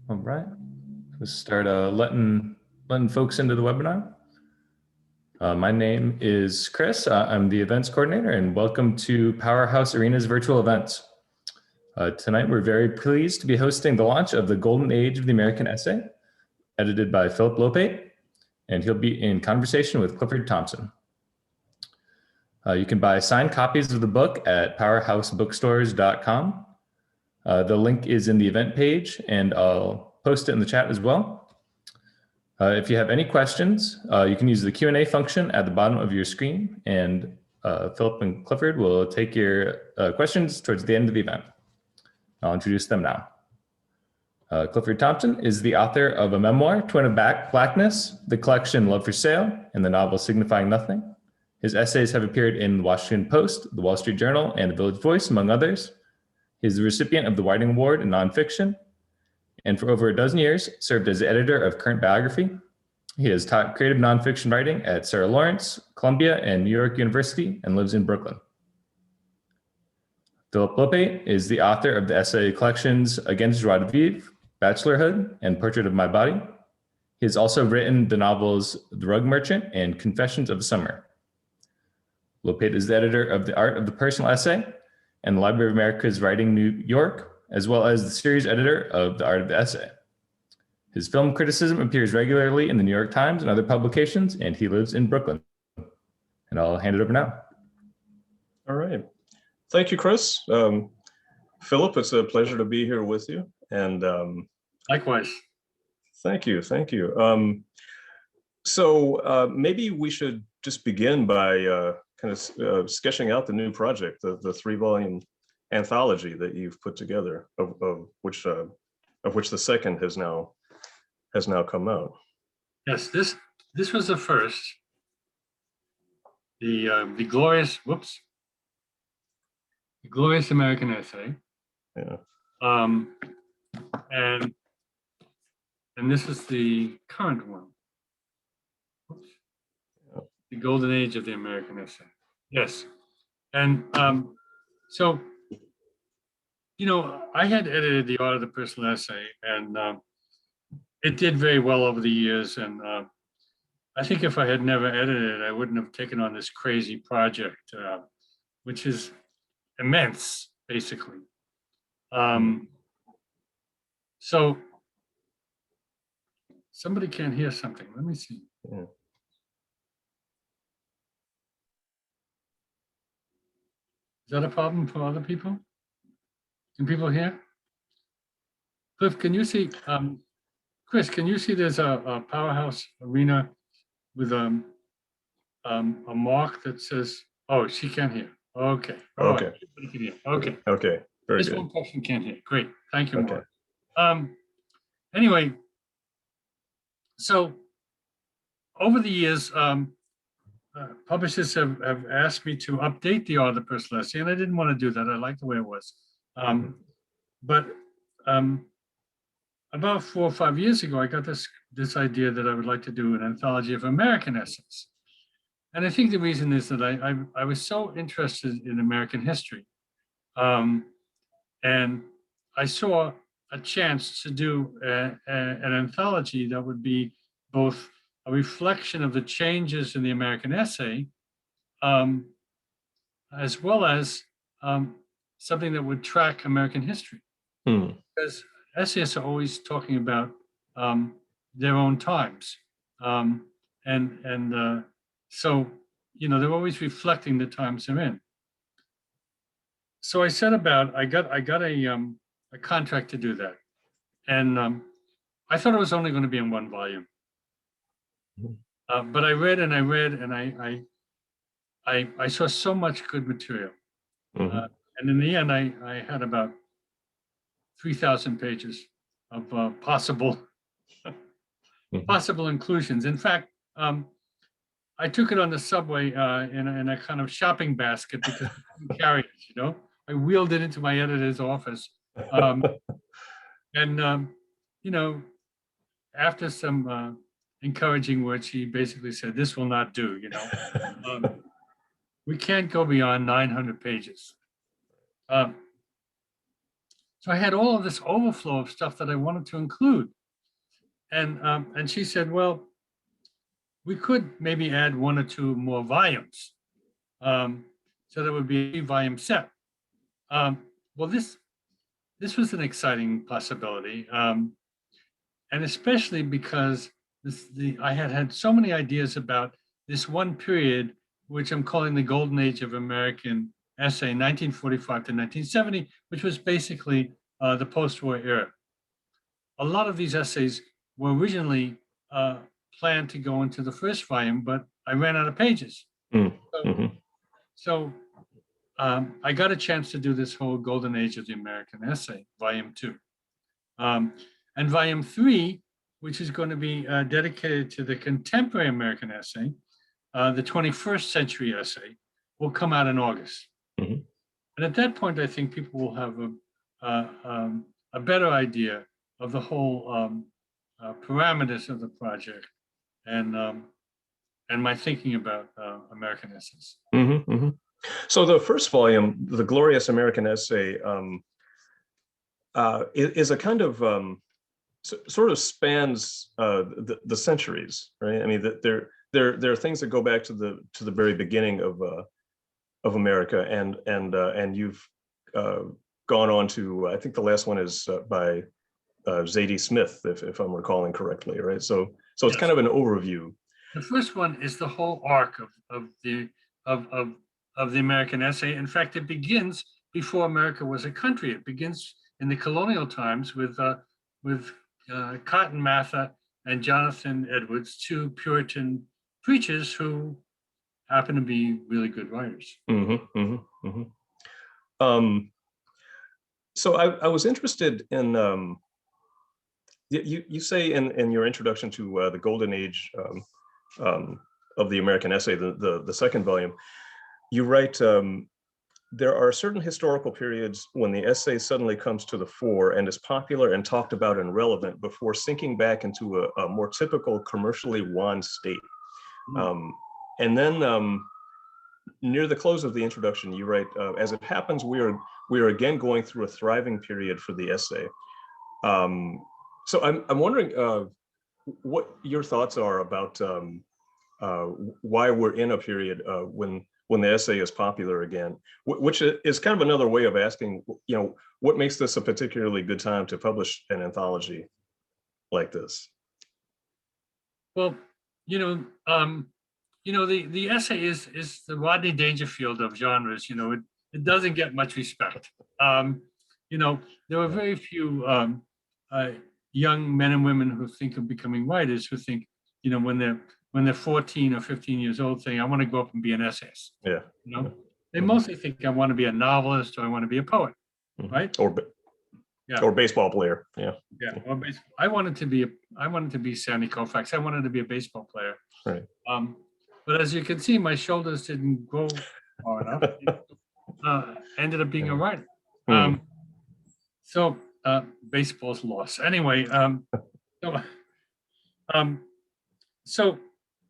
All right, let's start letting folks into the webinar. My name is Chris. I'm the events coordinator, and welcome to Powerhouse Arena's virtual events. Tonight, we're very pleased to be hosting the launch of The Golden Age of the American Essay, edited by Phillip Lopate, and he'll be in conversation with Clifford Thompson. You can buy signed copies of the book at powerhousebookstores.com. The link is in the event page, and I'll post it in the chat as well. If you have any questions, you can use the Q&A function at the bottom of your screen, and Philip and Clifford will take your questions towards the end of the event. I'll introduce them now. Clifford Thompson is the author of a memoir, Twin of Blackness, the collection Love for Sale, and the novel Signifying Nothing. His essays have appeared in the Washington Post, the Wall Street Journal, and the Village Voice, among others. He is the recipient of the Whiting Award in nonfiction, and for over a dozen years served as editor of Current Biography. He has taught creative nonfiction writing at Sarah Lawrence, Columbia, and New York University, and lives in Brooklyn. Phillip Lopate is the author of the essay collections Against Joie de Vivre, Bachelorhood, and Portrait of My Body. He has also written the novels The Rug Merchant and Confessions of a Summer. Lopate is the editor of The Art of the Personal Essay and the Library of America's Writing New York, as well as the series editor of The Art of the Essay. His film criticism appears regularly in the New York Times and other publications, and he lives in Brooklyn. And I'll hand it over now. All right. Thank you, Chris. Philip, it's a pleasure to be here with you. And likewise. Thank you. Thank you. So maybe we should just begin by kind of sketching out the new project, the 3-volume anthology that you've put together, of which the second has now come out. Yes, this was the first. The glorious American Essay. Yeah. And this is the current one. Oops. The Golden Age of the American Essay. Yes. And so, you know, I had edited The Art of the Personal Essay, and it did very well over the years. And I think if I had never edited it, I wouldn't have taken on this crazy project, which is immense, basically. So somebody can't hear something. Let me see. Yeah. Is that a problem for other people? Can people hear? Cliff, can you see? Chris, can you see there's a Powerhouse Arena with a mark that says, oh, she can't hear. Okay. All Okay. Right. Everybody can hear. Okay. Okay. Very this good. one person can't hear. Great. Thank you, Okay. Mark. Anyway, so over the years, publishers have asked me to update The Art of the Personal Essay, and I didn't want to do that. I liked the way it was. But about 4 or 5 years ago, I got this idea that I would like to do an anthology of American essays. And I think the reason is that I was so interested in American history. And I saw a chance to do an anthology that would be both a reflection of the changes in the American essay, as well as something that would track American history. Because essayists are always talking about their own times. So, you know, they're always reflecting the times they're in. So I set about, I got a contract to do that. And I thought it was only going to be in 1 volume. But I read and I saw so much good material. And in the end, I had about 3,000 pages of possible inclusions. In fact, I took it on the subway in a kind of shopping basket because I couldn't carry it, you know. I wheeled it into my editor's office. You know, after some encouraging words, she basically said, "This will not do, you know. We can't go beyond 900 pages." So I had all of this overflow of stuff that I wanted to include. And she said, well, we could maybe add one or two more volumes. So there would be a volume set. Well, this was an exciting possibility. And especially because I had so many ideas about this one period, which I'm calling the Golden Age of American Essay, 1945 to 1970, which was basically the post-war era. A lot of these essays were originally planned to go into the first volume, but I ran out of pages. Mm-hmm. So I got a chance to do this whole Golden Age of the American Essay, Volume 2. And Volume 3, which is going to be dedicated to the contemporary American essay, the 21st century essay, will come out in August. Mm-hmm. And at that point, I think people will have a better idea of the whole parameters of the project and my thinking about American essays. Mm-hmm. Mm-hmm. So the first volume, The Glorious American Essay, is a kind of sort of spans the centuries, right? I mean, there are things that go back to the very beginning of America, and you've gone on to, I think the last one is by Zadie Smith, if I'm recalling correctly, right? So it's Yes. kind of an overview. The first one is the whole arc of the American essay. In fact, it begins before America was a country. It begins in the colonial times with Cotton Mather and Jonathan Edwards, two Puritan preachers who happen to be really good writers. Mm-hmm, mm-hmm, mm-hmm. So I was interested in, you say in your introduction to the Golden Age of the American Essay, the second volume, you write, there are certain historical periods when the essay suddenly comes to the fore and is popular and talked about and relevant before sinking back into a more typical commercially wan state. And then near the close of the introduction, you write, as it happens, we are again going through a thriving period for the essay. So I'm wondering what your thoughts are about why we're in a period when the essay is popular again, which is kind of another way of asking, what makes this a particularly good time to publish an anthology like this? Well, the essay is the Rodney Dangerfield of genres. It doesn't get much respect. There are very few young men and women who think of becoming writers who think, when they're 14 or 15 years old, saying, I want to grow up and be an essayist. Yeah. They mostly think I want to be a novelist or I want to be a poet, right? Or baseball player. Yeah. Yeah. Or I wanted to be Sandy Koufax. I wanted to be a baseball player. Right. But as you can see, my shoulders didn't grow far enough. Ended up being a writer. So baseball's lost. Anyway, so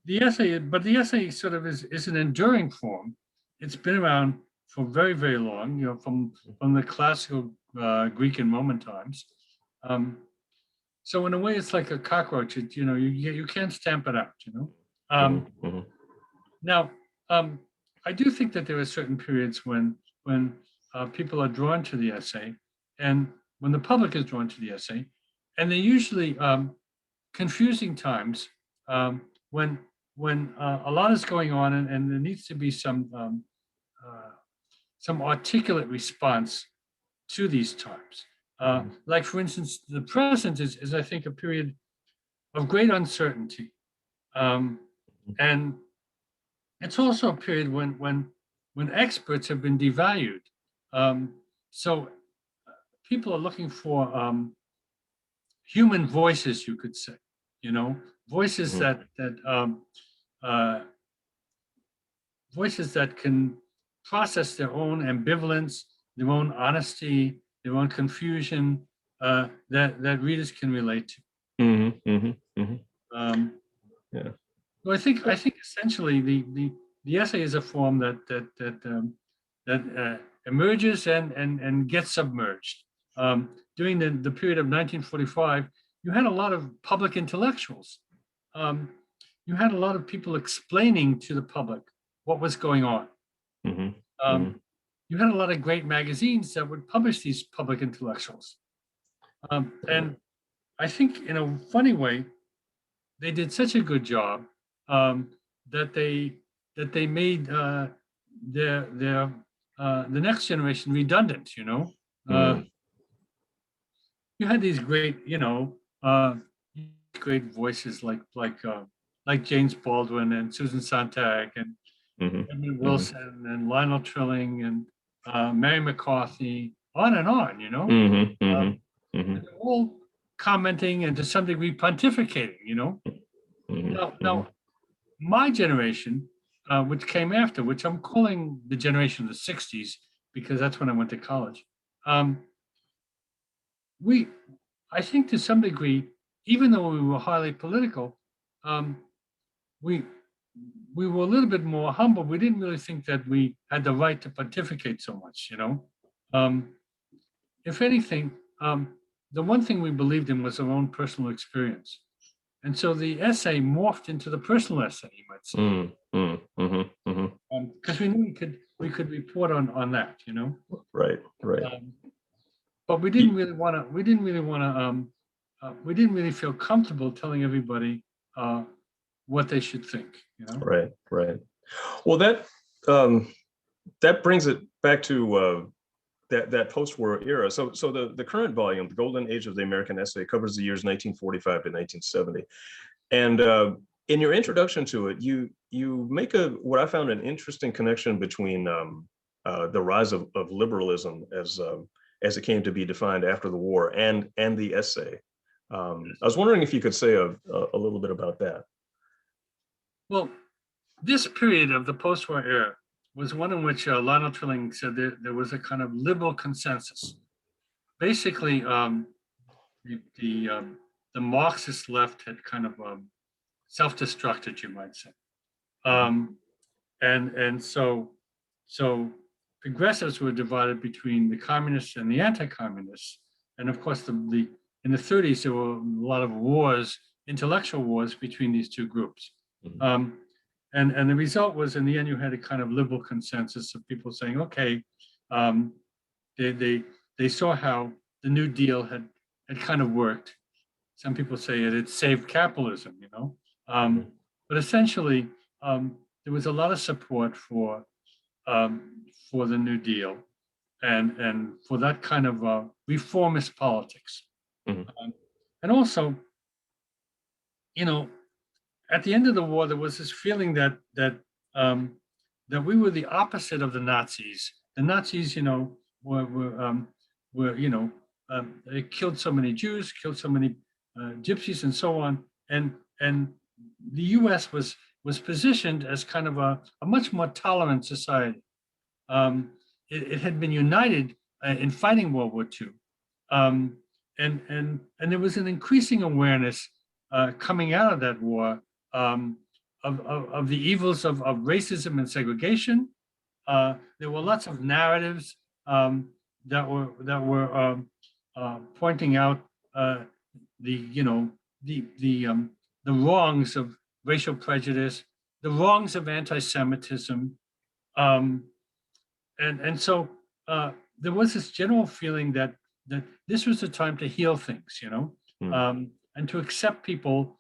the essay sort of is an enduring form. It's been around for very, very long, from the classical Greek and Roman times. So in a way, it's like a cockroach. You can't stamp it out. Now, I do think that there are certain periods when people are drawn to the essay, and when the public is drawn to the essay, and they're usually confusing times when a lot is going on, and there needs to be some articulate response to these times. Like, for instance, the present is I think, a period of great uncertainty, and it's also a period when experts have been devalued. So people are looking for human voices, you could say, voices voices that can process their own ambivalence, their own honesty, their own confusion, that readers can relate to. Yeah. So I think essentially the essay is a form that emerges and gets submerged. during the period of 1945, you had a lot of public intellectuals. You had a lot of people explaining to the public what was going on. You had a lot of great magazines that would publish these public intellectuals. And I think in a funny way, they did such a good job that they made the next generation redundant. You had these great, great voices like James Baldwin and Susan Sontag and Edmund Wilson and Lionel Trilling and Mary McCarthy, on and on. They're all commenting and to some degree pontificating. Now, my generation, which came after, which I'm calling the generation of the 60s, because that's when I went to college. I think to some degree, even though we were highly political, we were a little bit more humble. We didn't really think that we had the right to pontificate so much, If anything, the one thing we believed in was our own personal experience. And so the essay morphed into the personal essay, you might say. Because we knew we could report on that, Right. But we didn't really want to. We didn't really feel comfortable telling everybody what they should think. Right. Well, that brings it back to that post-war era. So the current volume, The Golden Age of the American Essay, covers the years 1945 to 1970. And in your introduction to it, you make what I found an interesting connection between the rise of liberalism as it came to be defined after the war and the essay. I was wondering if you could say a little bit about that. Well, this period of the post-war era was one in which Lionel Trilling said there was a kind of liberal consensus. Basically, the Marxist left had kind of self-destructed, you might say, and so progressives were divided between the communists and the anti-communists, and of course, in the 30s there were a lot of wars, intellectual wars between these two groups. And the result was, in the end, you had a kind of liberal consensus of people saying, okay, they saw how the New Deal had kind of worked. Some people say it had saved capitalism, but essentially there was a lot of support for the New Deal and for that kind of reformist politics. And also, at the end of the war, there was this feeling that we were the opposite of the Nazis. The Nazis, they killed so many Jews, killed so many gypsies, and so on. And the U.S. was positioned as kind of a much more tolerant society. It had been united in fighting World War II, and there was an increasing awareness coming out of that war of the evils of racism and segregation. There were lots of narratives that were pointing out the wrongs of racial prejudice, the wrongs of anti-Semitism, and so there was this general feeling that this was the time to heal things, and to accept people,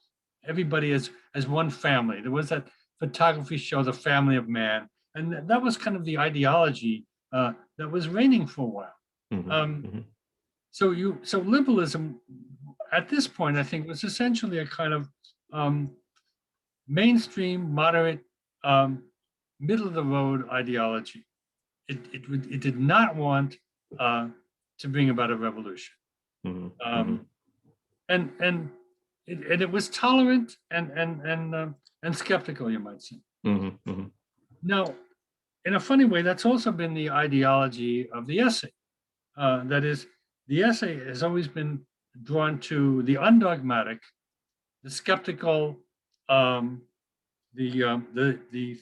everybody as one family. There was that photography show, The Family of Man, and that was kind of the ideology that was reigning for a while. So liberalism at this point, I think, was essentially a kind of mainstream, moderate, middle of the road ideology. It did not want to bring about a revolution, and it was tolerant and skeptical, you might say. Now, in a funny way, that's also been the ideology of the essay. That is, the essay has always been drawn to the undogmatic, the skeptical, the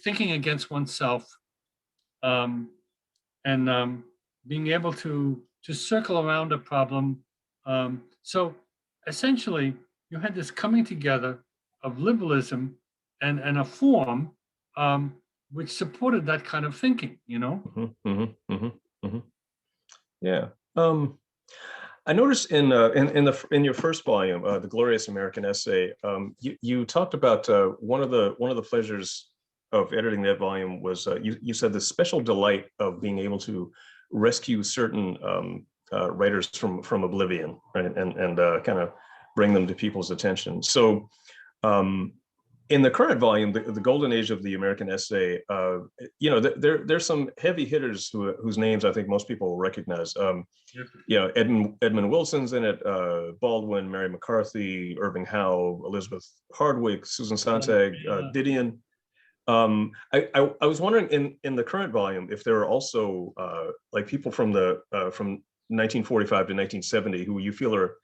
thinking against oneself, and being able to to circle around a problem. So essentially, you had this coming together of liberalism and a form which supported that kind of thinking, you know? Yeah. I noticed in your first volume, The Glorious American Essay, you talked about one of the pleasures of editing that volume was you said the special delight of being able to rescue certain writers from oblivion, right, and kind of bring them to people's attention. So in the current volume, the Golden Age of the American Essay, there's some heavy hitters whose names I think most people will recognize. Edmund Wilson's in it, Baldwin, Mary McCarthy, Irving Howe, Elizabeth Hardwick, Susan Sontag, Didion. I was wondering in the current volume if there are also like people from 1945 to 1970 who you feel are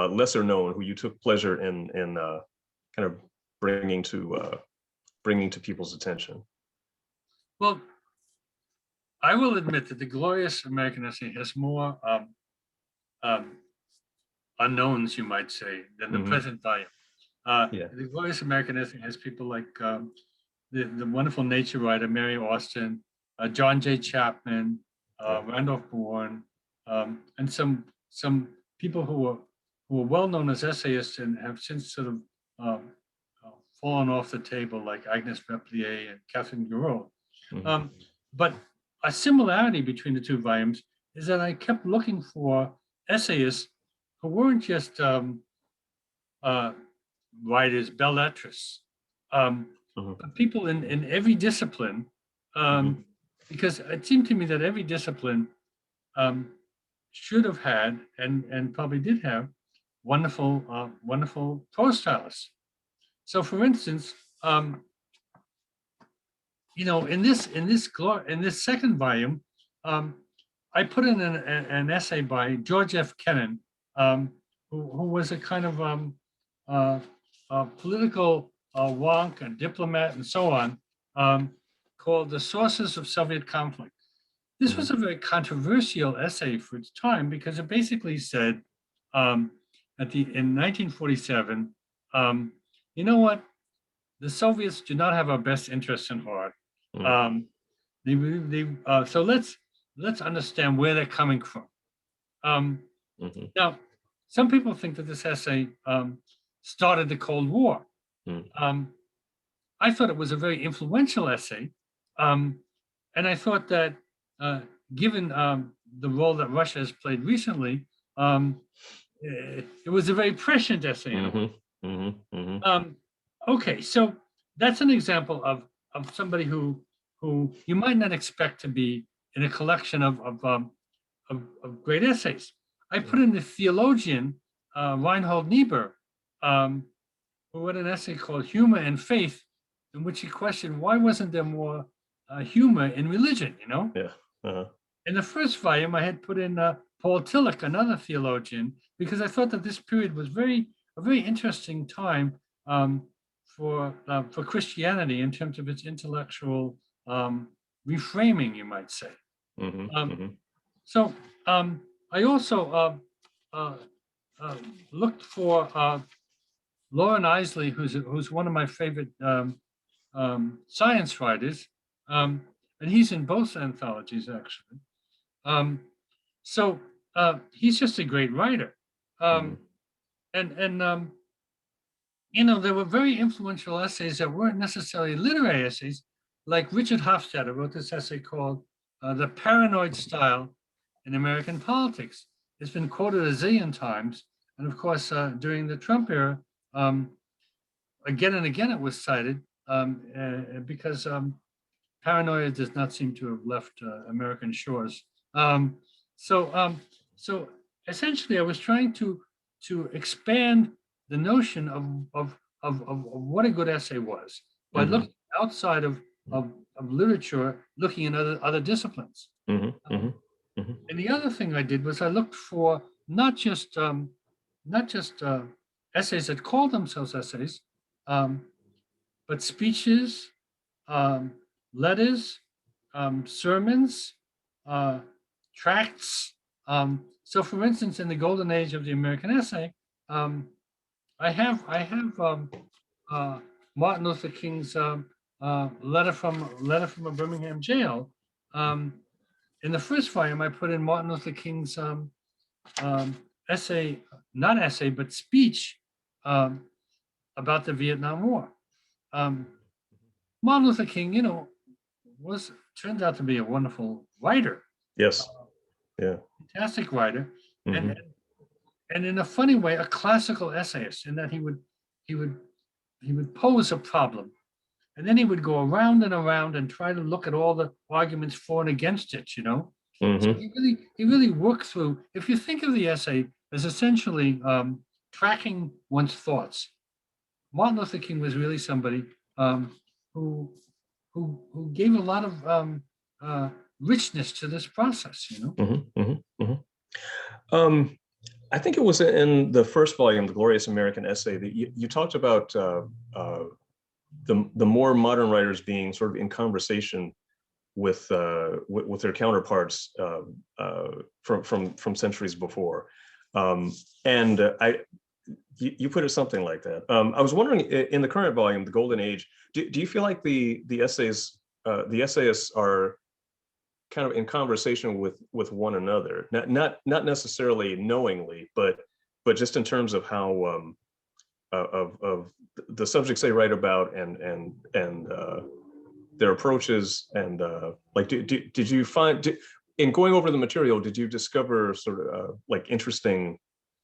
lesser known, who you took pleasure in kind of bringing to people's attention. Well, I will admit that the Glorious American Essay has more unknowns, you might say, than the present volume. The Glorious American Essay has people like the wonderful nature writer Mary Austin, John J. Chapman, Randolph Bourne, and some people who were well known as essayists and have since sort of fallen off the table, like Agnes Replier and Catherine Giraud. But a similarity between the two volumes is that I kept looking for essayists who weren't just writers, belles lettres, but people in every discipline, because it seemed to me that every discipline should have had and probably did have wonderful prose stylists. So, for instance, in this second volume, I put in an essay by George F. Kennan, who was a kind of political wonk, a diplomat, and so on, called "The Sources of Soviet Conflict." This was a very controversial essay for its time because it basically said, in 1947, you know what? The Soviets do not have our best interests in heart. So let's understand where they're coming from. Now, some people think that this essay started the Cold War. I thought it was a very influential essay, and I thought that given the role that Russia has played recently, it was a very prescient essay. Okay, so that's an example of somebody who you might not expect to be in a collection of great essays. I put in the theologian Reinhold Niebuhr, who wrote an essay called "Humor and Faith," in which he questioned why wasn't there more humor in religion. In the first volume, I had put in Paul Tillich, another theologian, because I thought that this period was a very interesting time for Christianity in terms of its intellectual reframing, you might say. So I also looked for Lauren Isley, who's one of my favorite science writers, and he's in both anthologies actually. So he's just a great writer, and there were very influential essays that weren't necessarily literary essays, like Richard Hofstadter wrote this essay called "The Paranoid Style in American Politics." It's been quoted a zillion times, and of course, during the Trump era, again and again it was cited because paranoia does not seem to have left American shores. So essentially, I was trying to expand the notion of what a good essay was by looking outside of literature, looking in other disciplines. And the other thing I did was I looked for not just essays that called themselves essays, but speeches, letters, sermons, tracts, So, for instance, in the golden age of the American essay, I have Martin Luther King's letter from a Birmingham jail. In the first volume, I put in Martin Luther King's essay, not essay, but speech about the Vietnam War. Martin Luther King, turned out to be a wonderful writer. Yes. Yeah. Fantastic writer, Mm-hmm. and in a funny way, a classical essayist, in that he would pose a problem, and then he would go around and around and try to look at all the arguments for and against it. Mm-hmm. So he really worked through. If you think of the essay as essentially tracking one's thoughts, Martin Luther King was really somebody who gave a lot of richness to this process. Mm-hmm. Mm-hmm. Mm-hmm. I think it was in the first volume, The Glorious American Essay, that you talked about the more modern writers being sort of in conversation with their counterparts from centuries before, and you put it something like that. I was wondering, in the current volume, The Golden Age, do you feel like the essayists are kind of in conversation with one another, not necessarily knowingly, but just in terms of how of the subjects they write about and their approaches, and like did you find, in going over the material, did you discover sort of like interesting?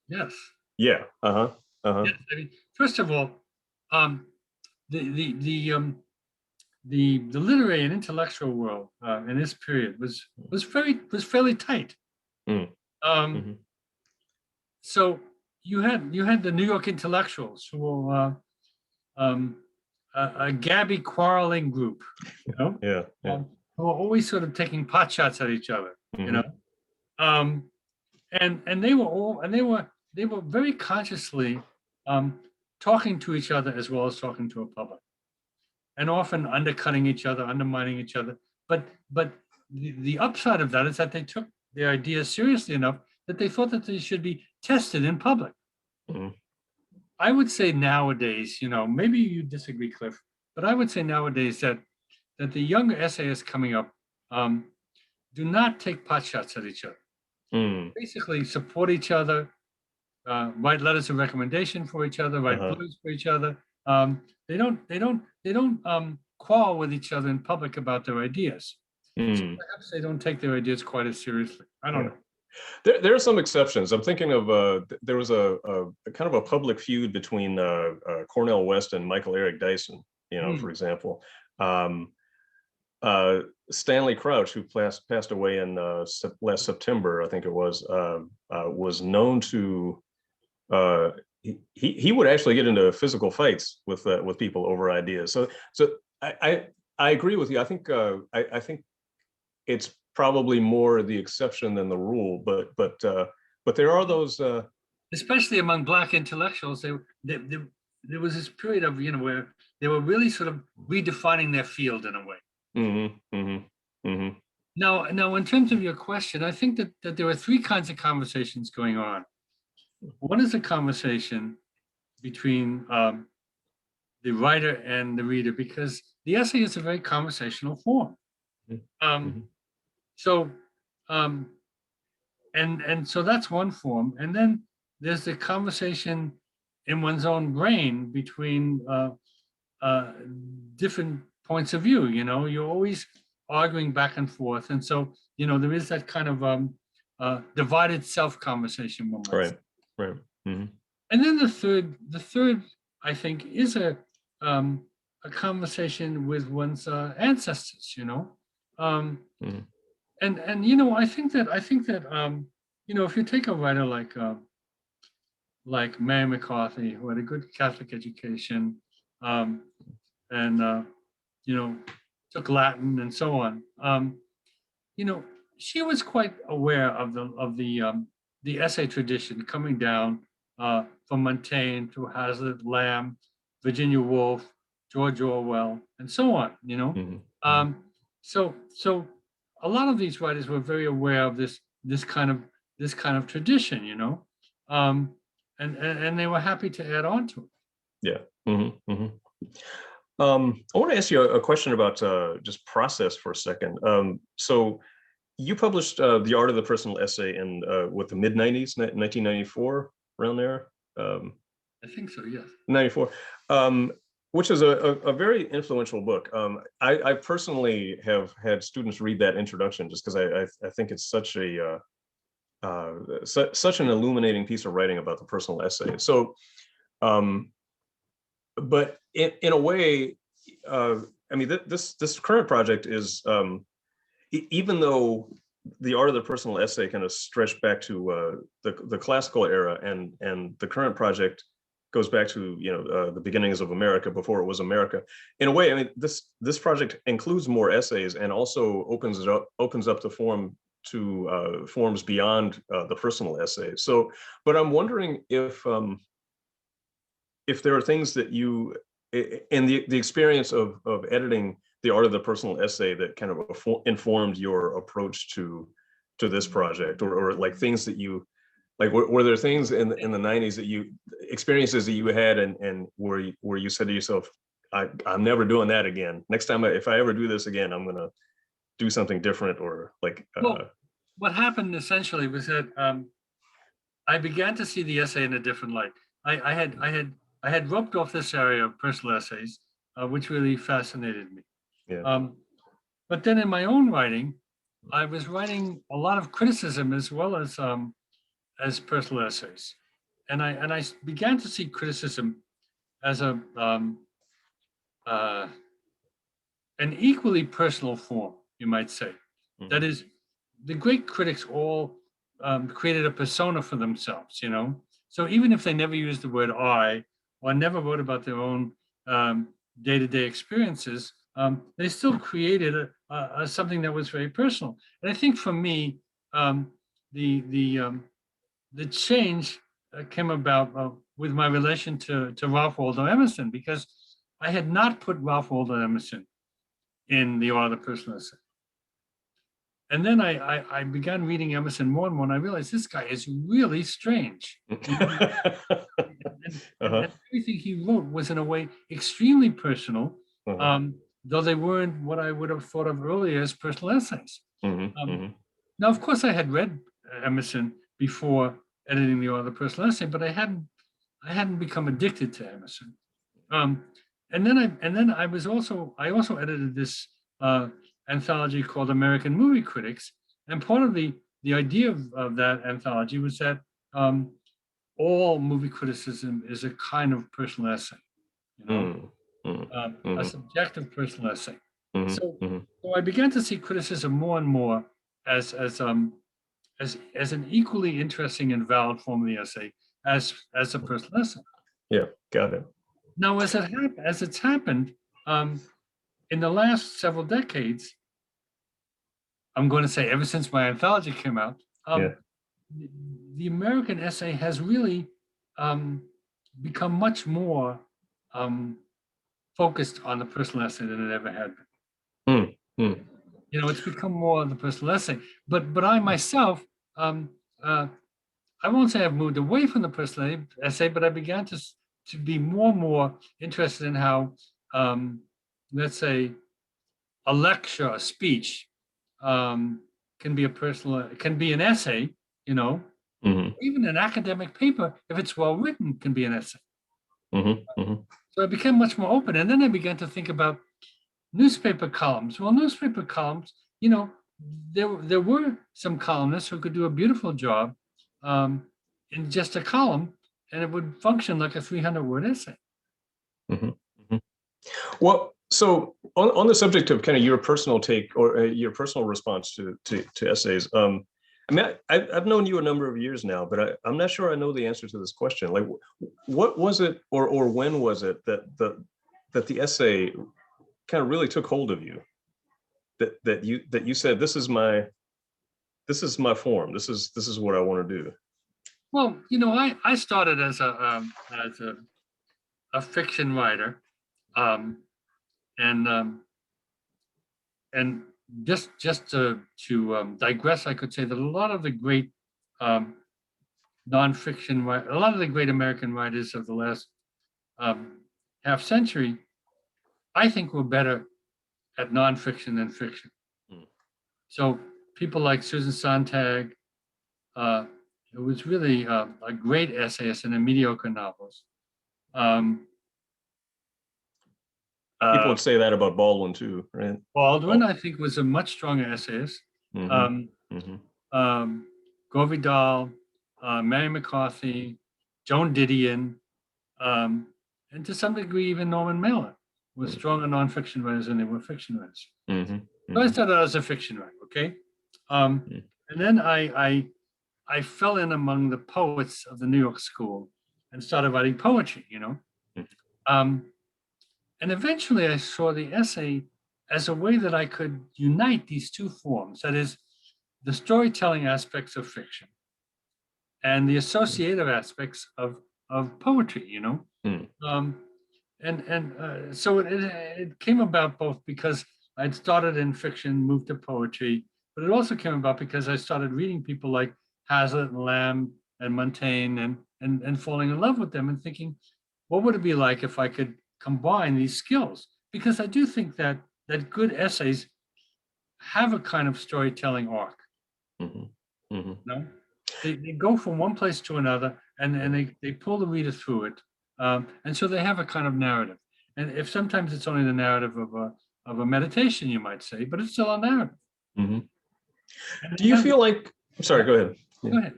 Yes. Yeah. Uh-huh. Uh-huh. Yes. I mean, first of all, the literary and intellectual world in this period was fairly tight. Mm. Mm-hmm. So you had the New York intellectuals, who were a gabby quarreling group, Yeah. who were always sort of taking pot shots at each other, Mm-hmm. And they were very consciously talking to each other as well as talking to a public, and often undercutting each other, undermining each other. But the upside of that is that they took their ideas seriously enough that they thought that they should be tested in public. Mm-hmm. I would say nowadays, maybe you disagree, Cliff, but I would say nowadays that the younger essayists coming up do not take pot shots at each other. Mm. Basically, support each other, write letters of recommendation for each other, write blues for each other. They don't quarrel with each other in public about their ideas. Mm. So perhaps they don't take their ideas quite as seriously. I don't know. There are some exceptions. I'm thinking of there was a kind of a public feud between Cornel West and Michael Eric Dyson, for example. Stanley Crouch, who passed away in last September, I think it was known to he would actually get into physical fights with people over ideas. So I agree with you. I think it's probably more the exception than the rule, but there are those, especially among Black intellectuals. There was this period of where they were really sort of redefining their field in a way. Mm-hmm, mm-hmm, mm-hmm. Now, in terms of your question, I think that there are three kinds of conversations going on. One is a conversation between the writer and the reader, because the essay is a very conversational form. Mm-hmm. So, and so that's one form, and then there's the conversation in one's own brain between different points of view. You're always arguing back and forth, and so there is that kind of divided self conversation. Right. Mm-hmm. And then the third, I think, is a conversation with one's ancestors. Mm-hmm. And I think that if you take a writer like Mary McCarthy, who had a good Catholic education, and took Latin and so on, she was quite aware of the essay tradition coming down from Montaigne to Hazlitt, Lamb, Virginia Woolf, George Orwell, and so on. Mm-hmm. So a lot of these writers were very aware of this kind of this kind of tradition, and they were happy to add on to it. Yeah. I want to ask you a question about just process for a second. So you published The Art of the Personal Essay in the mid-90s, 1994, around there? I think so, yes. 94, which is a very influential book. I personally have had students read that introduction just because I think it's such an illuminating piece of writing about the personal essay. So, but in a way, I mean, this current project is, even though The Art of the Personal Essay kind of stretched back to the classical era, and the current project goes back to the beginnings of America, before it was America. In a way, I mean, this project includes more essays and also opens up the forum to forms beyond the personal essay. So, but I'm wondering if there are things that you, in the experience of editing The Art of the Personal Essay, that kind of informed your approach to this project, or like things that you, like, were there things in the 90s that experiences that you had, and where you said to yourself, I'm never doing that again. Next time, if I ever do this again, I'm gonna do something different, or like. Well, what happened essentially was that I began to see the essay in a different light. I had roped off this area of personal essays, which really fascinated me. Yeah. But then in my own writing, I was writing a lot of criticism as well as personal essays, and I began to see criticism as an equally personal form, you might say. Mm-hmm. That is, the great critics all created a persona for themselves, So even if they never used the word I, or never wrote about their own day-to-day experiences, they still created something that was very personal. And I think for me, the change came about with my relation to Ralph Waldo Emerson, because I had not put Ralph Waldo Emerson in The Art of the Personal Essay. And then I began reading Emerson more and more, and I realized this guy is really strange. And everything he wrote was, in a way, extremely personal, though they weren't what I would have thought of earlier as personal essays. Now, of course, I had read Emerson before editing The Art of the Personal Essay, but I hadn't become addicted to Emerson. And then I also edited this anthology called American Movie Critics, and part of the idea of that anthology was that all movie criticism is a kind of personal essay, a subjective personal essay. So I began to see criticism more and more as an equally interesting and valid form of the essay as a personal essay. Yeah, got it. Now, as it's happened in the last several decades, I'm going to say ever since my anthology came out, the American essay has really become much more focused on the personal essay than it ever had been. It's become more of the personal essay. But I myself, I won't say I've moved away from the personal essay, but I began to be more and more interested in how, let's say, a lecture, a speech, can be an essay, even an academic paper, if it's well written, can be an essay. So I became much more open, and then I began to think about newspaper columns. Well, newspaper columns, there were some columnists who could do a beautiful job in just a column, and it would function like a 300-word essay. Well, so on the subject of kind of your personal take, or your personal response to essays, I mean, I've known you a number of years now, but I'm not sure I know the answer to this question. Like, what was it, or when was it that the essay kind of really took hold of you? That you said, this is my form. This is what I want to do. Well, I started as a fiction writer, and just to digress, I could say that a lot of the great nonfiction, a lot of the great American writers of the last half century, I think were better at nonfiction than fiction. Mm. So people like Susan Sontag, who was really a great essayist in the mediocre novels. People would say that about Baldwin too, right? Baldwin, I think, was a much stronger essayist. Mm-hmm. Mm-hmm. Gore Vidal, Mary McCarthy, Joan Didion, and to some degree even Norman Mailer were stronger nonfiction writers than they were fiction writers. Mm-hmm. So I started out as a fiction writer, okay? And then I fell in among the poets of the New York school and started writing poetry, you know? And eventually I saw the essay as a way that I could unite these two forms, that is, the storytelling aspects of fiction and the associative aspects of poetry, you know? So it came about both because I'd started in fiction, moved to poetry, but it also came about because I started reading people like Hazlitt and Lamb and Montaigne and falling in love with them and thinking, what would it be like if I could combine these skills? Because I do think that good essays have a kind of storytelling arc. Mm-hmm. Mm-hmm. No, they go from one place to another, and they pull the reader through it, and so they have a kind of narrative. And if sometimes it's only the narrative of a meditation, you might say, but it's still a narrative. Mm-hmm. Do you feel like? I'm sorry. Go ahead. Go ahead.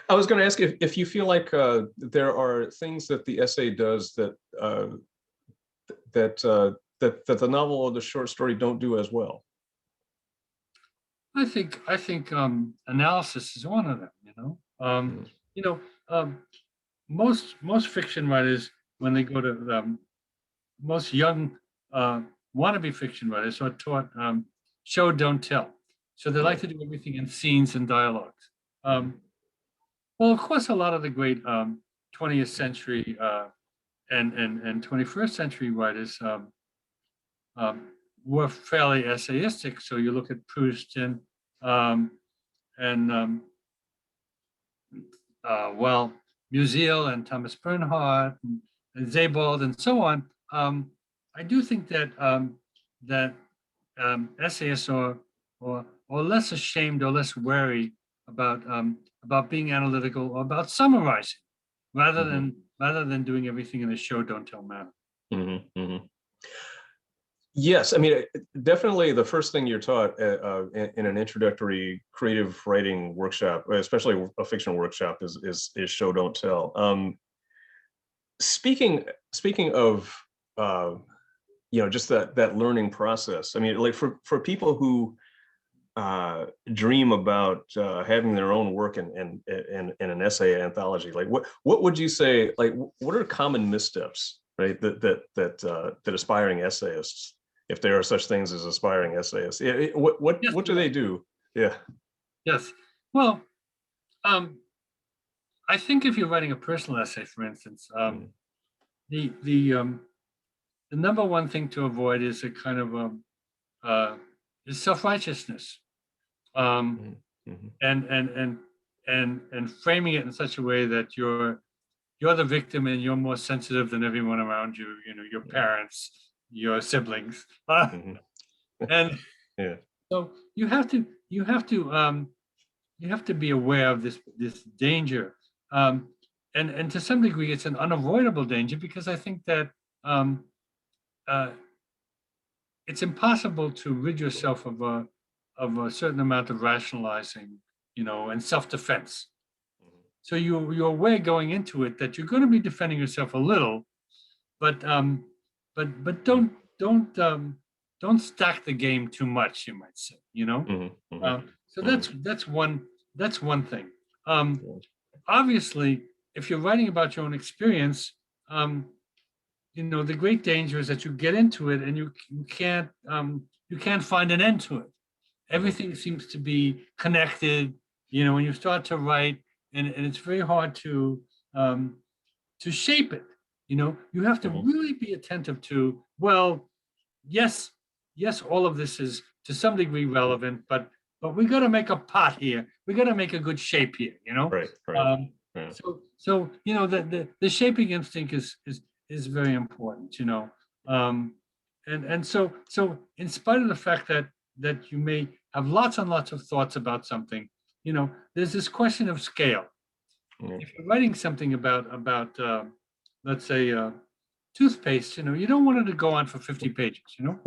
I was going to ask if you feel like there are things that the essay does that that the novel or the short story don't do as well. I think analysis is one of them. Most fiction writers, when they go to most young wannabe fiction writers, are taught show don't tell. So they like to do everything in scenes and dialogues. Well, of course, a lot of the great 20th century and 21st century writers were fairly essayistic. So you look at Proust and Musil and Thomas Bernhardt and Sebald and so on. I do think that essayists are less ashamed or less wary about being analytical or about summarizing, rather than doing everything in a show don't tell manner. Mm-hmm. Mm-hmm. Yes, I mean, definitely the first thing you're taught in an introductory creative writing workshop, especially a fiction workshop, is show don't tell. Speaking of just that learning process. I mean, like for people who dream about having their own work in an essay anthology, like what would you say? Like, what are common missteps, right? That aspiring essayists, if there are such things as aspiring essayists, what do they do? Yeah. Yes. Well, I think if you're writing a personal essay, for instance, the number one thing to avoid is a kind of is self-righteousness, and framing it in such a way that you're the victim and you're more sensitive than everyone around you. You know, your parents, your siblings, and yeah. So you have to be aware of this danger, and to some degree it's an unavoidable danger, because I think that it's impossible to rid yourself of a certain amount of rationalizing, and self-defense. So you're aware going into it that you're going to be defending yourself a little, but don't stack the game too much, you might say. So that's one thing. Obviously, if you're writing about your own experience, the great danger is that you get into it and you can't find an end to it. Everything seems to be connected, when you start to write, and it's very hard to shape it. You have to really be attentive to, well, yes, all of this is to some degree relevant, but but we got to make a pot here. We got to make a good shape here, you know? Right. Yeah. So you know, the shaping instinct is very important, you know. So in spite of the fact that you may have lots and lots of thoughts about something, you know, there's this question of scale. Yeah. If you're writing something about let's say toothpaste, you know, you don't want it to go on for 50 pages, you know.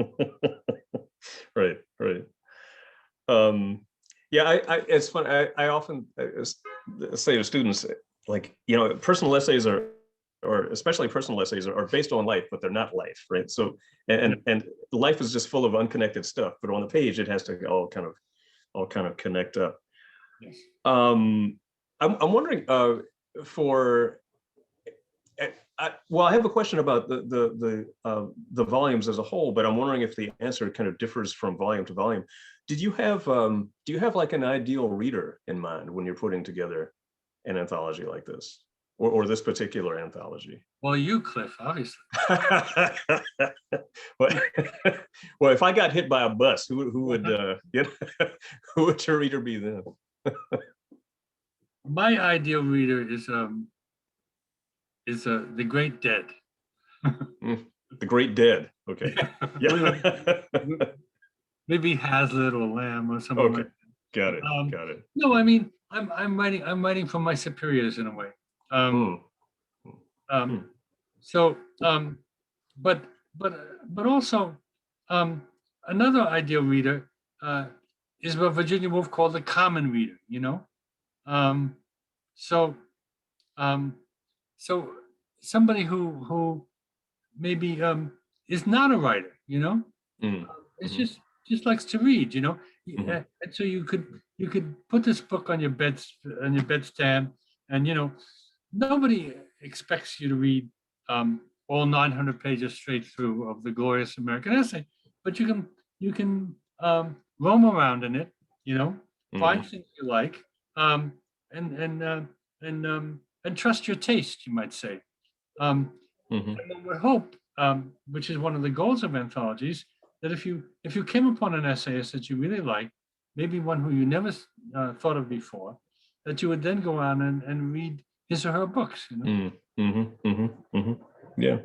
Right. Yeah, it's fun. I often say to students, like, you know, personal essays are, or especially personal essays are based on life, but they're not life, right? So, and life is just full of unconnected stuff, but on the page, it has to all kind of connect up. Yes. I'm wondering for well, I have a question about the volumes as a whole, but I'm wondering if the answer kind of differs from volume to volume. Do you have like an ideal reader in mind when you're putting together an anthology like this, or this particular anthology? Well, you, Cliff, obviously. Well, if I got hit by a bus, who would who would your reader be then? My ideal reader is the Great Dead. The Great Dead. Okay. Yeah. Maybe Hazlitt or Lamb or something Okay. like Got it. that. Got it. No, I mean I'm writing from my superiors in a way. So but also another ideal reader is what Virginia Woolf called the common reader, you know. So so somebody who maybe is not a writer, you know. It's just likes to read, you know. And so you could put this book on your bedstand, and you know, nobody expects you to read all 900 pages straight through of the glorious American essay, but you can roam around in it, you know, find things you like, and and uh, and trust your taste, you might say. And one would hope, which is one of the goals of anthologies, that if you came upon an essayist that you really like, maybe one who you never thought of before, that you would then go on and read his or her books, you know. Yeah.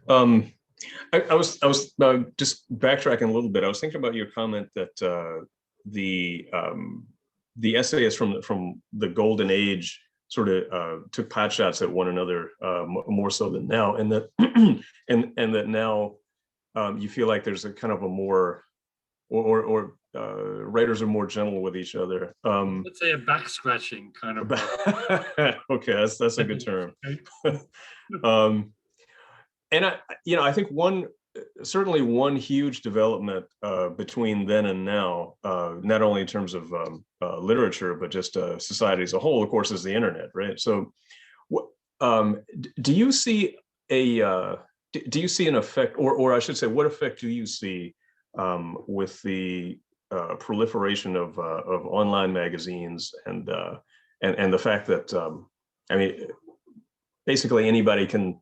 I was just backtracking a little bit. I was thinking about your comment that the essayists from the golden age sort of took pot shots at one another more so than now, and that and that now you feel like there's a kind of a more or writers are more gentle with each other. Let's say a back scratching kind of. Okay, that's a good term. And I think certainly one huge development between then and now, not only in terms of literature, but just society as a whole, of course, is the internet, right? So, do you see an effect, or I should say, what effect do you see with the proliferation of online magazines and the fact that I mean, basically anybody can,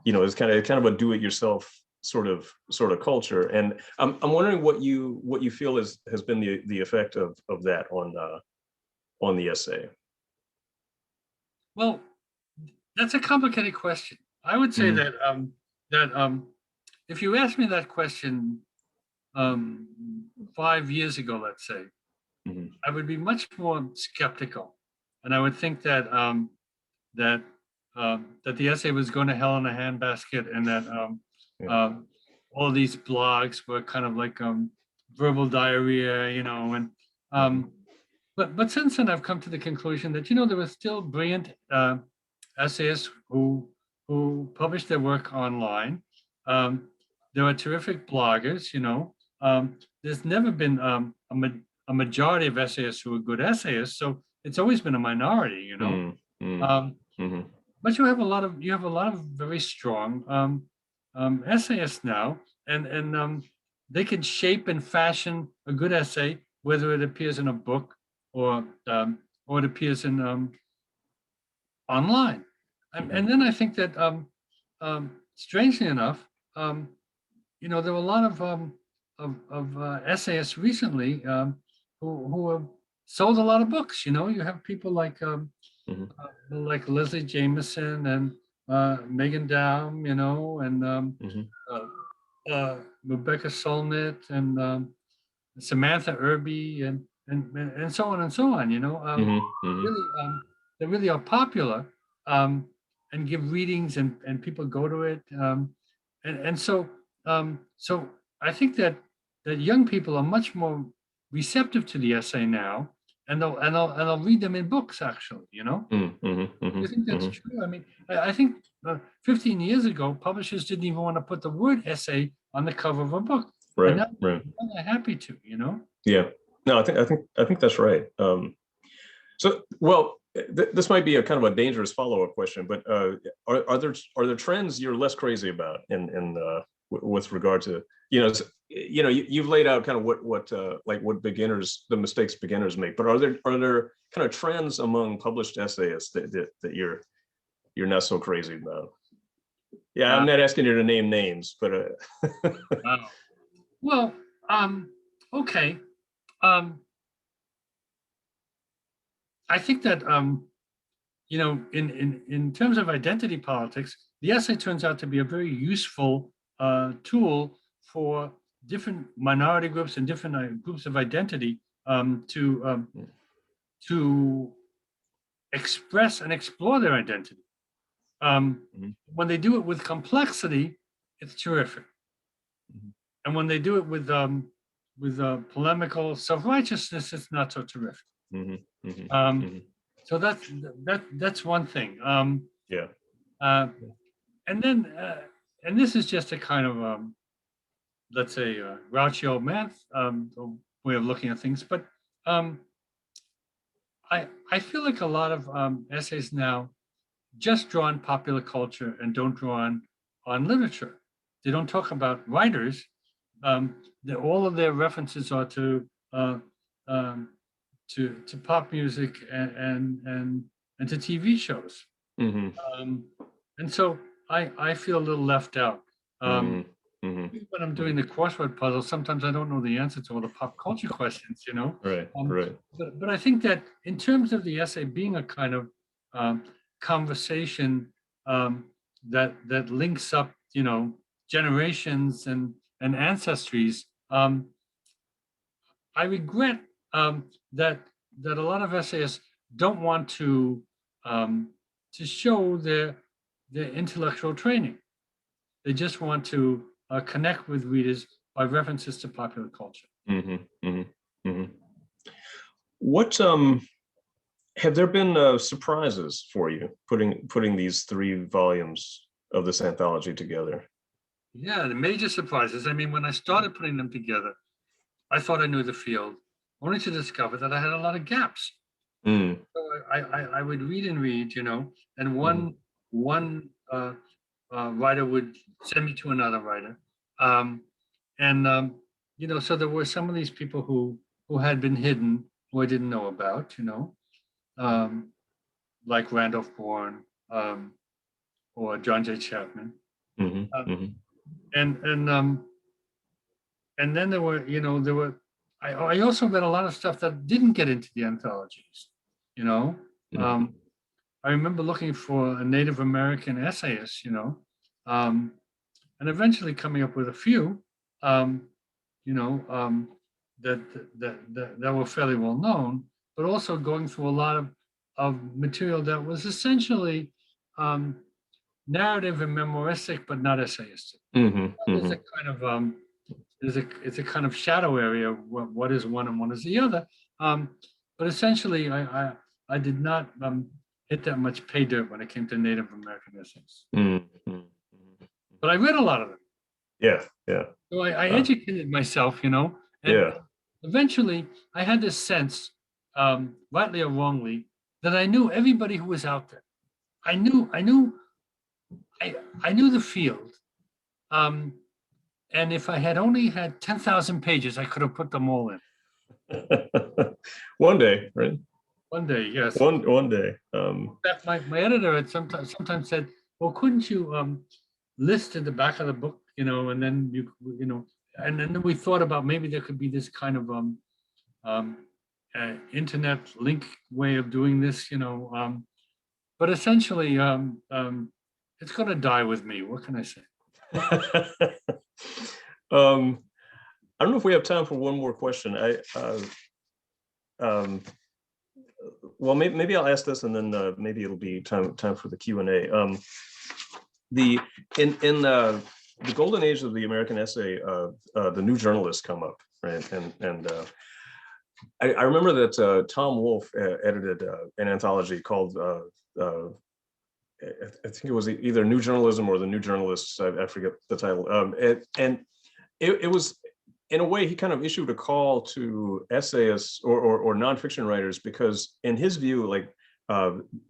it's kind of a do-it-yourself sort of culture, and I'm wondering what you feel has been the effect of that on the essay. Well, that's a complicated question. I would say that if you asked me that question 5 years ago, let's say, I would be much more skeptical, and I would think that that the essay was going to hell in a handbasket, and that all these blogs were kind of like verbal diarrhea, you know. And but since then, I've come to the conclusion that there were still brilliant essayists who published their work online. There are terrific bloggers, you know. There's never been a majority of essayists who are good essayists, so it's always been a minority, you know. But you have a lot of very strong essayists now, and they can shape and fashion a good essay, whether it appears in a book or it appears in online. And then I think that strangely enough, there were a lot of essayists recently who have sold a lot of books. You know, you have people Mhm. like Leslie Jameson and Megan Down, you know, and Mhm. Rebecca Solnit and Samantha Irby and so on and so on. You know, Mhm. Mhm. really they really are popular um, and give readings and people go to it. And so so I think that young people are much more receptive to the essay now, and they'll read them in books actually. You know, Mhm. Mhm. do you Mhm. think that's Mhm. true? I mean, I think 15 years ago, publishers didn't even want to put the word essay on the cover of a book, but Right. now Right. they're happy to. You know. Yeah. No, I think that's right. So, well, this might be a kind of a dangerous follow-up question, but are there trends you're less crazy about with regard to you've laid out kind of what the mistakes beginners make, but are there kind of trends among published essayists that you're not so crazy about? Yeah, I'm Uh, not asking you to name names, but wow. Well, okay. Um, I think that you know, in terms of identity politics, the essay turns out to be a very useful tool for different minority groups and different groups of identity to express and explore their identity. Mhm. When they do it with complexity, it's terrific, Mhm. and when they do it with polemical self-righteousness, it's not so terrific. Mhm. Mhm. Um, Mhm. so that's one thing. Yeah. Uh, and then and this is just a kind of let's say grouchy old man way of looking at things, but um, I feel like a lot of essays now just draw on popular culture and don't draw on literature. They don't talk about writers. All of their references are uh, um, to pop music and to TV shows. Mhm. Um, and so I feel a little left out. Um, Mhm. Mhm. When I'm doing Mhm. the crossword puzzle, sometimes I don't know the answer to all the pop culture questions, you know. Right. Um, Right. but I think that in terms of the essay being a kind of um, conversation that links up, you know, generations and ancestries, I regret that that a lot of essayists don't want um, to show their intellectual training. They just want to connect with readers by references to popular culture. Mhm. Mhm. Mhm. What have there been surprises for you putting these 3 volumes of this anthology together? Yeah, the major surprises. I mean, when I started putting them together, I thought I knew the field, only to discover that I had a lot of gaps. Mm. So I would read and read, you know, and Mhm. one writer would send me to another writer, um, and you know, so there were some of these people who had been hidden, who I didn't know about, you know, um, like Randolph Bourne or John J. Chapman, Mhm. uh, Mhm. and and um, and then there were, you know, there were. I also read a lot of stuff that didn't get into the anthologies, you know. Mhm. Um, I remember looking for a Native American essayist, you know, um, and eventually coming up with a few, um, you know, that, that were fairly well known, but also going through a lot of material that was essentially um, narrative and memoristic, but not essayistic. Mhm. There's a Mhm. kind of it's a kind of shadow area of what is one and what is the other. Um, but essentially, I did not hit that much pay dirt when it came to Native American essays. Mhm. Mhm. But I read a lot of them. Yeah. Yeah. So I Uh, educated myself, you know, and yeah. eventually I had this sense, rightly or wrongly, that I knew everybody who was out there. I I knew the field. Um, and if I had only had 10,000 pages, I could have put them all in. One day, right? One day, yes. One day. Fact, my editor had sometimes said, "Well, couldn't you list in the back of the book, you know, and then you know," and then we thought about maybe there could be this kind of internet link way of doing this, but essentially, it's going to die with me. What can I say? I don't know if we have time for one more question. Well, maybe I'll ask this, and then maybe it'll be time for the Q&A. In the golden age of the American essay, the new journalists come up, right? And I remember that Tom Wolfe edited an anthology called I think it was either New Journalism or the New Journalists. I forget the title. And it was, in a way, he kind of issued a call to essayists or nonfiction writers, because in his view, like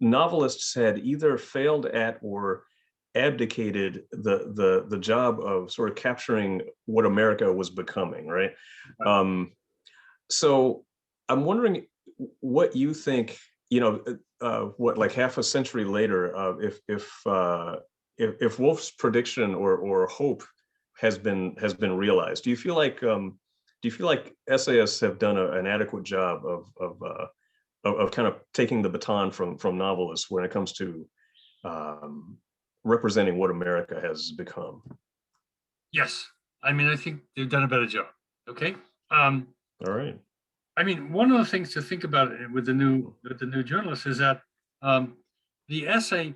novelists had either failed at or abdicated the job of sort of capturing what America was becoming, right? So I'm wondering what you think, what, like half a century later, if Wolfe's prediction or hope has been realized, do you feel like essayists have done an adequate job of kind of taking the baton from novelists when it comes to representing what America has become? Yes, I mean, I think they've done a better job. Okay. All right. I mean, one of the things to think about with the new journalists is that the essay,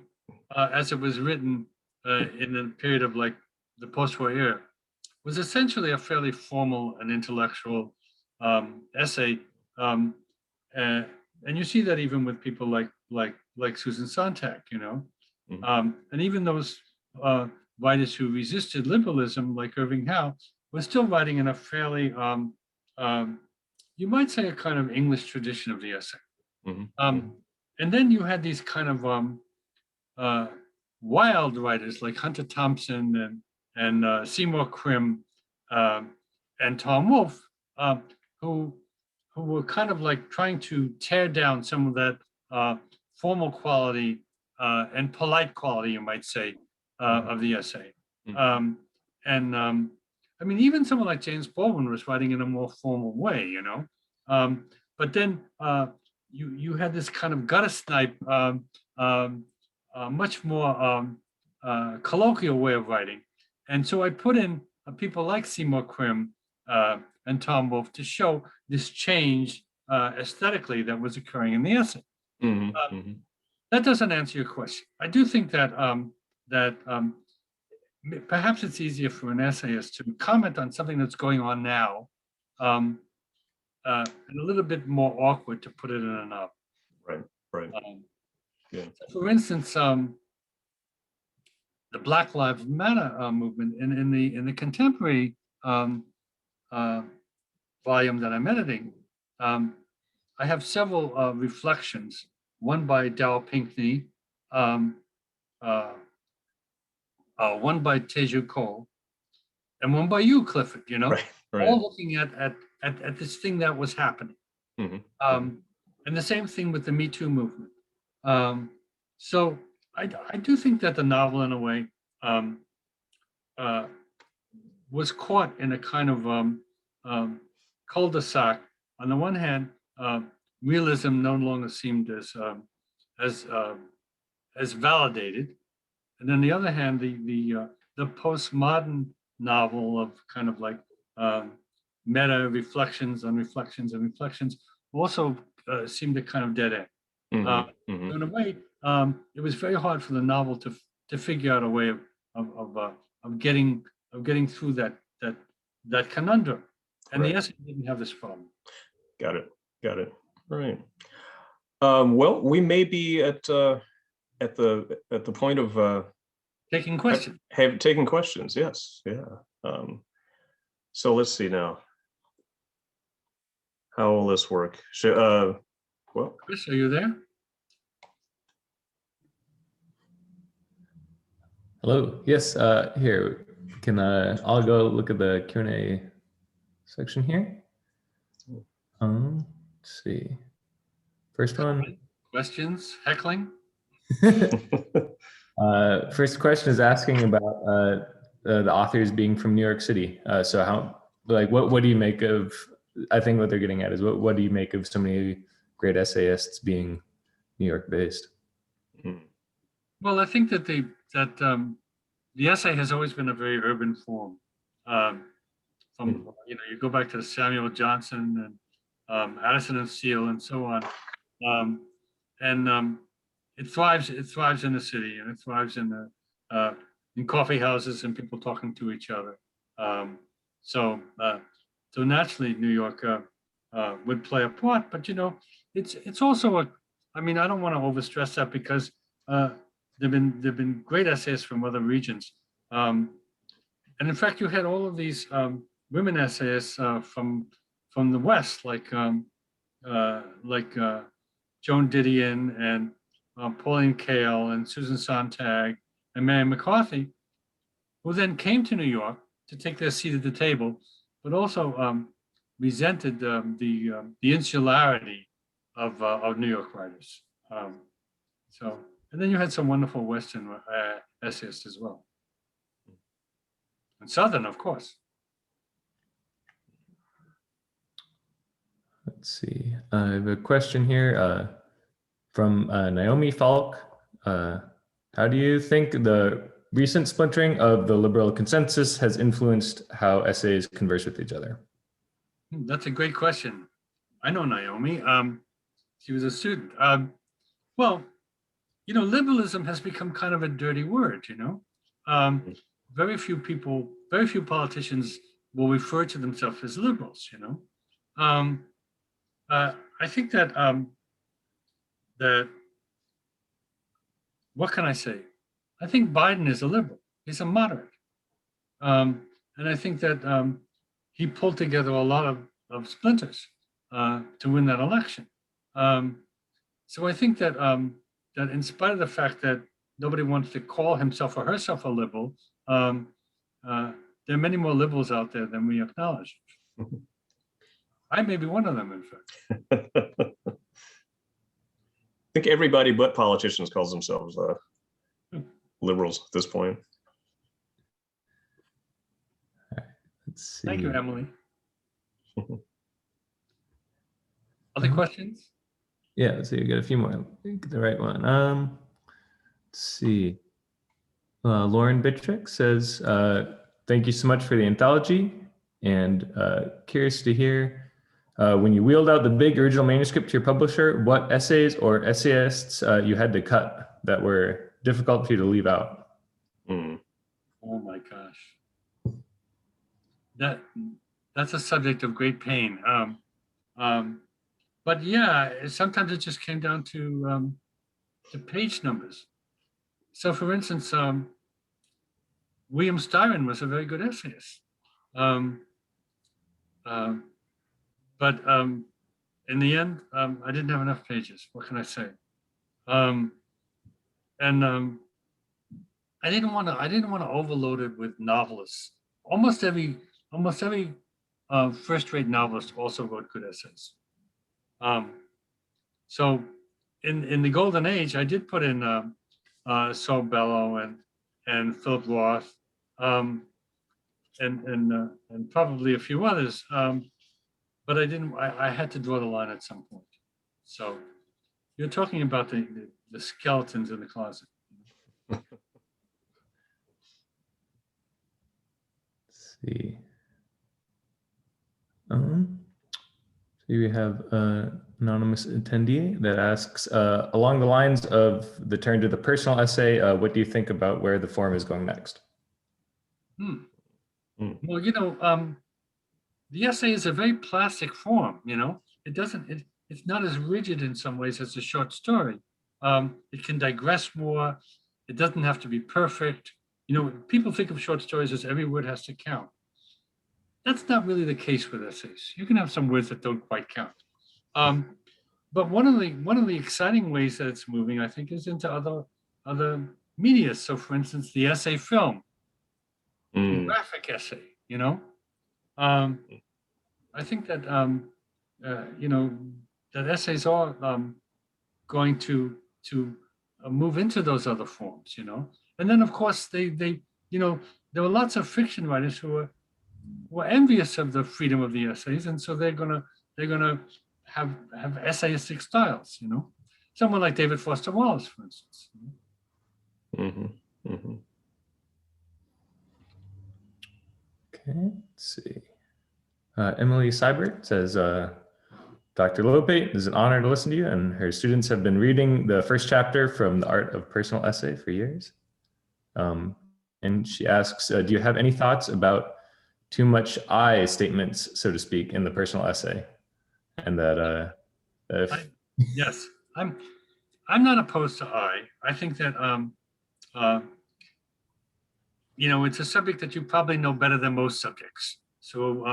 as it was written in the period of like the post-war era, was essentially a fairly formal and intellectual essay, and you see that even with people like Susan Sontag, and even those writers who resisted liberalism, like Irving Howe, were still writing in a fairly you might say a kind of English tradition of the essay. And then you had these kind of wild writers like Hunter Thompson and Seymour Krim and Tom Wolfe, who were kind of like trying to tear down some of that formal quality and polite quality, you might say, of the essay. I mean, even someone like James Baldwin was writing in a more formal way, but then you had this kind of gutter snipe, much more colloquial way of writing. And so I put in people like Seymour Krim and Tom Wolfe to show this change aesthetically that was occurring in the essay. That doesn't answer your question. I do think that perhaps it's easier for an essayist to comment on something that's going on now, and a little bit more awkward to put it in a novel. Right. So for instance, the Black Lives Matter movement in the contemporary volume that I'm editing, I have several reflections. One by Dow Pinckney, one by Teju Cole, and one by you, Clifford. Right. All looking at this thing that was happening. And the same thing with the Me Too movement. So I do think that the novel, in a way, was caught in a kind of cul-de-sac. On the one hand, realism no longer seemed as validated, and then the other hand, the postmodern novel of kind of like meta reflections on reflections and reflections also seemed to kind of dead end. So in a way, it was very hard for the novel to figure out a way of getting through that conundrum, and the essay didn't have this problem. Got it. Right. Well, we may be at the point of taking questions. Taking questions. Yes. Yeah. So let's see now. How will this work? Well, Chris, are you there? Hello. Yes. Here, I'll go look at the Q&A section here. Let's see. First one. Questions? Heckling? First question is asking about the authors being from New York City. So what do you make of I think what they're getting at is what do you make of so many great essayists being New York based? Well, I think that the essay has always been a very urban form. From you go back to Samuel Johnson and Addison and Steele and so on, and it thrives. It thrives in the city, and it thrives in coffee houses and people talking to each other. So naturally, New York would play a part. But it's also I mean, I don't want to overstress that because there've been great essays from other regions, and in fact, you had all of these women essayists from the West, like Joan Didion and Pauline Kael and Susan Sontag and Mary McCarthy, who then came to New York to take their seat at the table, but also resented the insularity of New York writers. And then you had some wonderful Western essayists as well. And Southern, of course. Let's see. I have a question here from Naomi Falk. How do you think the recent splintering of the liberal consensus has influenced how essays converse with each other? That's a great question. I know Naomi. She was a student. Well, liberalism has become kind of a dirty word, very few politicians will refer to themselves as liberals, I think that what can I say? I think Biden is a liberal. He's a moderate. And I think that he pulled together a lot of splinters to win that election. So I think that that in spite of the fact that nobody wants to call himself or herself a liberal, there are many more liberals out there than we acknowledge. I may be one of them, in fact. I think everybody but politicians calls themselves liberals at this point. Let's see. Thank you, Emily. Other questions? Yeah, let's see. We got a few more. Get the right one. Let's see. Lauren Bitrick says, "Thank you so much for the anthology, and curious to hear when you wheeled out the big original manuscript to your publisher, what essays or essayists you had to cut that were difficult for you to leave out?" Oh my gosh, that's a subject of great pain. But yeah, sometimes it just came down to page numbers. So, for instance, William Styron was a very good essayist, but in the end, I didn't have enough pages. What can I say? And I didn't want to overload it with novelists. Almost every first-rate novelist also wrote good essays. So in the golden age, I did put in Saul Bellow and Philip Roth, and probably a few others. But I didn't. I had to draw the line at some point. So you're talking about the skeletons in the closet. Let's see. So we have an anonymous attendee that asks, along the lines of the turn to the personal essay, what do you think about where the form is going next? Well, the essay is a very plastic form. It's not as rigid in some ways as a short story. It can digress more. It doesn't have to be perfect. People think of short stories as every word has to count. That's not really the case with essays. You can have some words that don't quite count. But one of the exciting ways that it's moving, I think, is into other media. So, for instance, the essay film, the graphic essay. I think that that essays are going to move into those other forms. And then, of course, there were lots of fiction writers who were were envious of the freedom of the essays, and so they're gonna have essayistic styles. You know, someone like David Foster Wallace, for instance. Mm-hmm. Mm-hmm. Okay, let's see. Emily Seibert says, Dr. Lopate, it is an honor to listen to you, and her students have been reading the first chapter from The Art of Personal Essay for years. And she asks, do you have any thoughts about too much I statements, so to speak, in the personal essay? And that yes, I'm not opposed to I think that you know, it's a subject that you probably know better than most subjects. So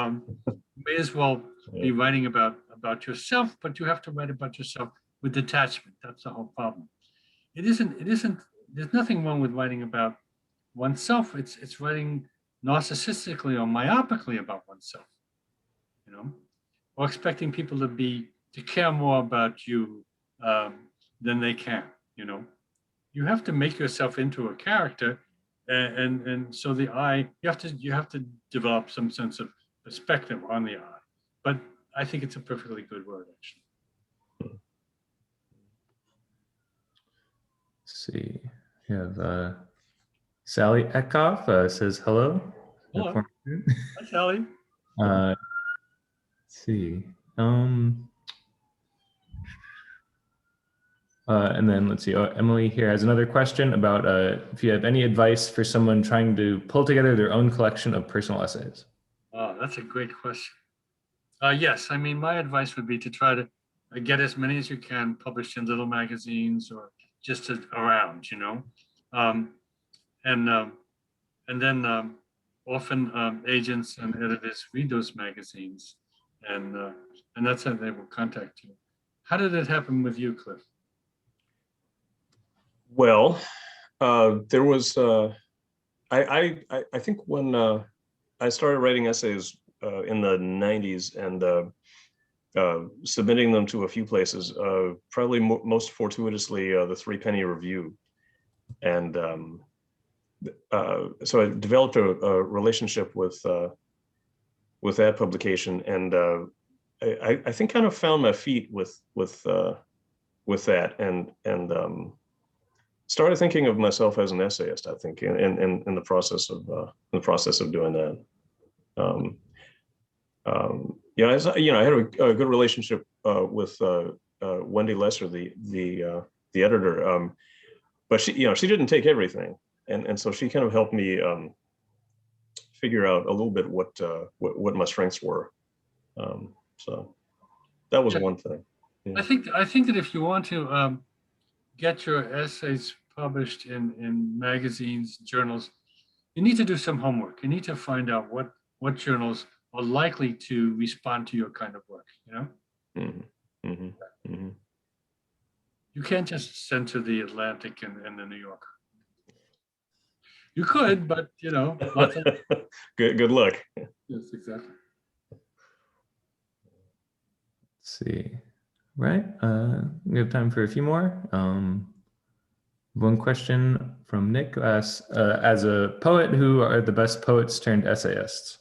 you may as well be writing about yourself, but you have to write about yourself with detachment. That's the whole problem. It isn't, there's nothing wrong with writing about oneself. It's writing narcissistically or myopically about oneself, you know, or expecting people to care more about you than they can, you know. You have to make yourself into a character, and so the I, you have to develop some sense of perspective on the I. But I think it's a perfectly good word, actually. Let's see. We have Sally Eckhoff says hello. Hello. Hi, Sally. Let's see. And then let's see. Oh, Emily here has another question about if you have any advice for someone trying to pull together their own collection of personal essays. Oh, that's a great question. Yes, I mean, my advice would be to try to get as many as you can published in little magazines or just around, you know, and then often agents and editors read those magazines, and that's how they will contact you. How did it happen with you, Cliff? Well, there was I think when I started writing essays in the 90s and submitting them to a few places, probably most fortuitously the Three Penny Review. And so I developed a relationship with that publication, and I think kind of found my feet with that, and started thinking of myself as an essayist. I think in the process of doing that. Yeah, I had a good relationship with Wendy Lesser, the editor, but she didn't take everything, and so she kind of helped me figure out a little bit what my strengths were. So that was one thing. Yeah. I think that if you want to get your essays published in magazines, journals, you need to do some homework. You need to find out what journals are likely to respond to your kind of work, you know? Mm-hmm. Mm-hmm. Mm-hmm. You can't just send to the Atlantic and the New Yorker. You could, but you know, lots of good luck. Yes, exactly. Let's see. Right. We have time for a few more. One question from Nick who asks, as a poet, who are the best poets turned essayists?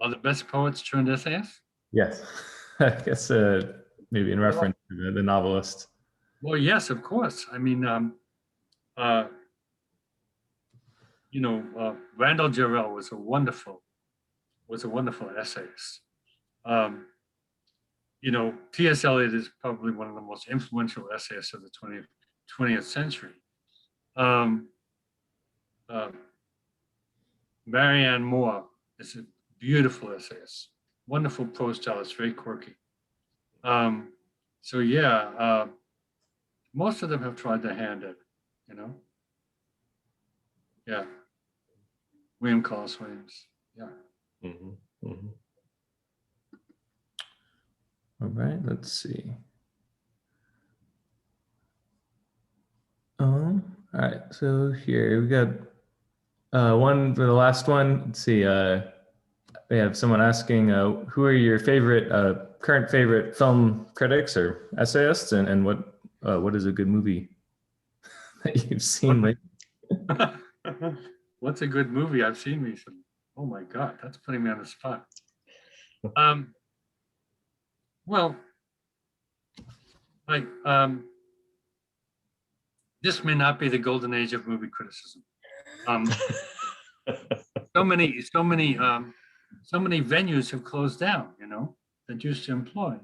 Are the best poets turned essayists? Yes. I guess maybe in reference to the novelist. Well, yes, of course. I mean, you know, Randall Jarrell was a wonderful essayist. You know, T.S. Eliot is probably one of the most influential essayists of the 20th century. Marianne Moore is a beautiful essayist, wonderful prose stylist, very quirky. So yeah, most of them have tried their hand at it, you know? Yeah. William Carlos Williams, yeah. Mm-hmm. Mm-hmm. All right, let's see. All right, so here we got one for the last one. Let's see. We have someone asking, who are your current favorite film critics or essayists, and what is a good movie that you've seen lately? what's a good movie I've seen recently? Oh my God, that's putting me on the spot. Well, this may not be the golden age of movie criticism. So many venues have closed down, that used to employ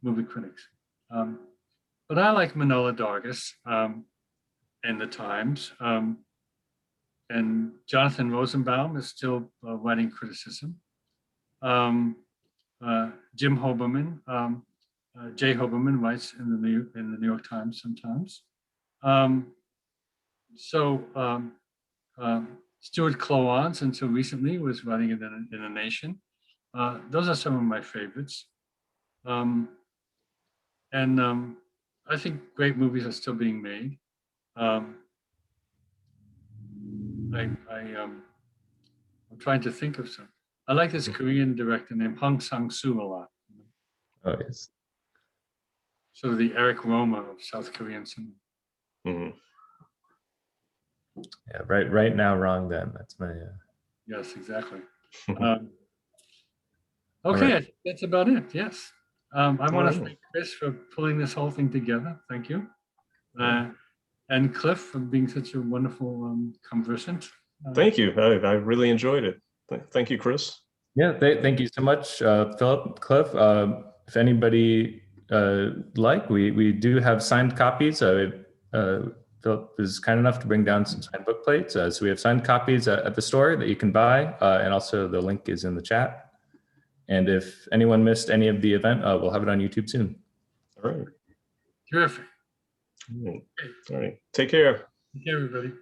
movie critics. But I like Manohla Dargis and the Times. And Jonathan Rosenbaum is still writing criticism. Jim Hoberman, Jay Hoberman writes in the New York Times sometimes. Stuart Kloans until recently was writing in the Nation. Those are some of my favorites. I think great movies are still being made. I'm trying to think of some. I like this Korean director named Hong Sang-soo a lot. Oh, yes. Sort of the Eric Roma of South Korean cinema. Mhm. Yeah, right now, wrong then. That's my. Yes, exactly. All Okay, right. I think that's about it. Yes. I want to right. thank Chris for pulling this whole thing together. Thank you. And Cliff for being such a wonderful conversant. Thank you. I really enjoyed it. Thank you, Chris. Yeah, thank you so much, Philip, Cliff. If anybody we do have signed copies. Philip is kind enough to bring down some signed book plates. So we have signed copies at the store that you can buy, and also the link is in the chat. And if anyone missed any of the event, we'll have it on YouTube soon. All right. Terrific. All right. Take care. Take care, everybody.